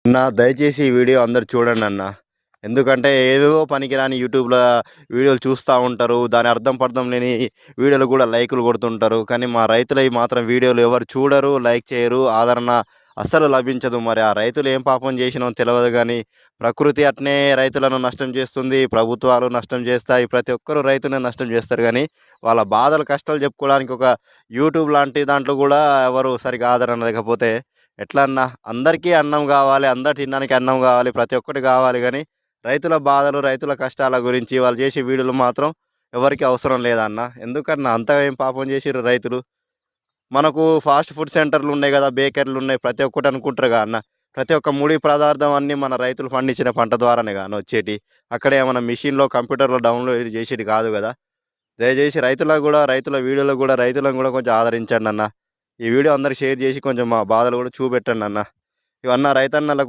దయచేసి ఈ వీడియో అందరూ చూడండన్నా. ఎందుకంటే ఏవేవో పనికిరాని యూట్యూబ్‌ల వీడియోలు చూస్తా ఉంటారు. దాని అర్థం పర్థం లేని వీడియోలు గూడా లైకులు కొడుతుంటారు. కానీ మా రైతులయి మాత్రం వీడియోలు ఎవరు చూడరు, లైక్ చేయరు, ఆదరణ అస్సలు లభించదు. మరి ఆ రైతులు ఏం పాపం చేసినో తెలవదు గానీ, ప్రకృతి అట్నే రైతులను నష్టం చేస్తుంది. ప్రభుత్వాలు నష్టం చేస్తాయి. ప్రతి ఒక్కరు రైతుని నష్టం చేస్తారు గానీ, వాళ్ళ బాధలు, కష్టాలు చెప్పుకోవడానికి ఒక యూట్యూబ్ లాంటి దాంట్లో గూడా ఎవరు సరిగ్గా ఆదరణ లేకపోతే ఎట్లా అన్నా? అందరికీ అన్నం గావాలి. అందరు తినడానికి అన్నం గావాలి. ప్రతి ఒక్కటి గావాలి గానీ, రైతుల బాధలు, రైతుల కష్టాల గురించి వాళ్ళు చేసే వీడియోలు మాత్రం ఎవరికీ అవసరం లేదన్న. ఎందుకన్నా అంతగా ఏం పాపం చేసిర్రు రైతులు? మనకు ఫాస్ట్ ఫుడ్ సెంటర్‌లు ఉన్నాయి గదా! బేకరీలు ఉన్నాయి. ప్రతి ఒక్కటి అనుకుంటారుగా అన్న. ప్రతి ఒక్క ముడి పదార్థం అన్నీ మన రైతులు పండించిన పంట ద్వారానేగా అన్న వచ్చేటియి. అక్కడేమన్నా మిషన్‌లో, కంప్యూటర్‌లో డౌన్‌లోడ్ చేసేది కాదు గదా! దయచేసి రైతులకు గూడా, రైతుల వీడియోలో గూడా రైతులను గూడా కొంచెం ఆదరించండన్న. ఈ వీడియో అందరికి షేర్ చేసి కొంచెం మా బాధలు గూడా చూపెట్టండన్న. ఇవన్న రైతన్నలకు